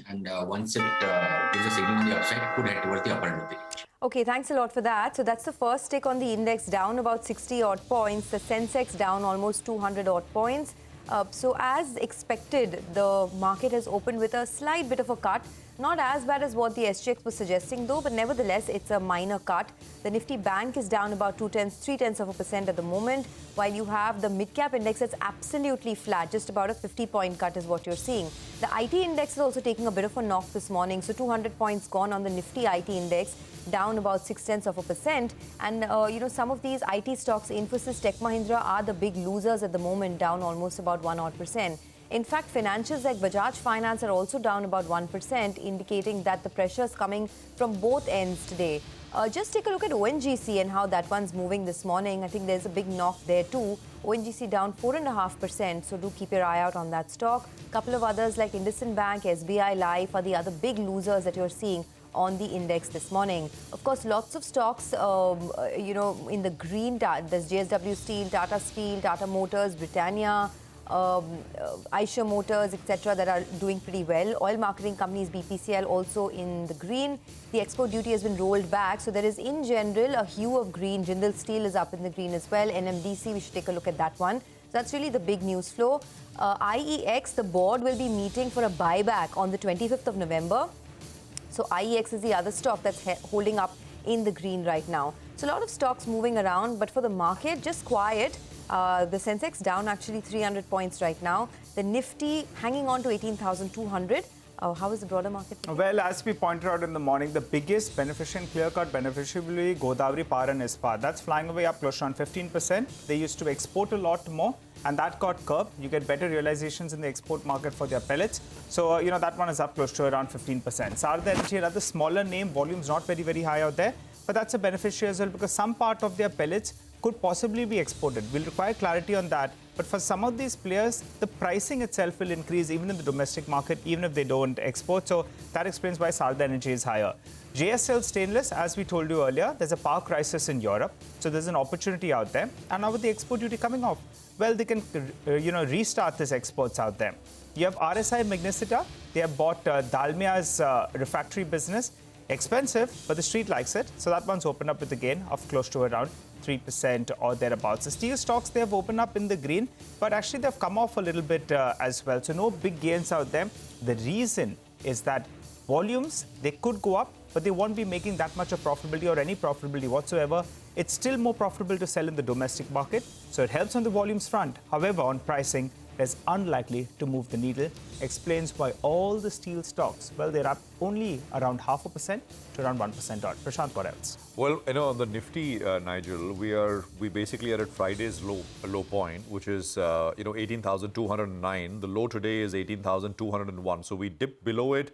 and once it gives a signal on the upside, could head towards the upper end of the range. Okay, thanks a lot for that. So that's the first tick on the index, down about 60 odd points. The Sensex down almost 200 odd points. So as expected, the market has opened with a slight bit of a cut. Not as bad as what the SGX was suggesting though, but nevertheless, it's a minor cut. The Nifty Bank is down about 0.3% at the moment, while you have the mid-cap index that's absolutely flat, just about a 50-point cut is what you're seeing. The IT index is also taking a bit of a knock this morning, so 200 points gone on the Nifty IT index, down about 0.6%. And, some of these IT stocks, Infosys, Tech Mahindra, are the big losers at the moment, down almost about 1%. In fact, financials like Bajaj Finance are also down about 1%, indicating that the pressure is coming from both ends today. Just take a look at ONGC and how that one's moving this morning. I think there's a big knock there too. ONGC down 4.5%, so do keep your eye out on that stock. A couple of others like IndusInd Bank, SBI Life are the other big losers that you're seeing on the index this morning. Of course, lots of stocks, in the green. There's JSW Steel, Tata Steel, Tata Motors, Britannia, Eicher Motors, etc., that are doing pretty well. Oil marketing companies, BPCL, also in the green. The export duty has been rolled back, so there is in general a hue of green. Jindal Steel is up in the green as well. NMDC, we should take a look at that one. So that's really the big news flow. IEX, the board will be meeting for a buyback on the 25th of November. So IEX is the other stock that's holding up in the green right now. So a lot of stocks moving around, but for the market, just quiet. The Sensex down actually 300 points right now. The Nifty hanging on to 18,200. How is the broader market? Well, as we pointed out in the morning, the biggest beneficiary, clear-cut beneficiary will be Godavari Power and Ispat. That's flying away up close to around 15%. They used to export a lot more, and that got curbed. You get better realizations in the export market for their pellets. So, that one is up close to around 15%. Sarda Energy, another smaller name, volume's not very, very high out there, but that's a beneficiary as well because some part of their pellets could possibly be exported. We'll require clarity on that. But for some of these players, the pricing itself will increase even in the domestic market, even if they don't export. So that explains why Sarda Energy is higher. JSL Stainless, as we told you earlier, there's a power crisis in Europe. So there's an opportunity out there. And now with the export duty coming off, well, they can, restart these exports out there. You have RSI Magnesita. They have bought Dalmia's refractory business. Expensive, but the street likes it. So that one's opened up with a gain of close to around 3% or thereabouts. The steel stocks, they have opened up in the green, but actually they've come off a little bit as well. So no big gains out there. The reason is that volumes, they could go up, but they won't be making that much of profitability or any profitability whatsoever. It's still more profitable to sell in the domestic market. So it helps on the volumes front. However, on pricing, is unlikely to move the needle. Explains why all the steel stocks, well, they're up only around 0.5% to around 1% odd. Prashant, what else? Well, on the Nifty, Nigel, we basically are at Friday's low point, which is 18,209. The low today is 18,201. So we dipped below it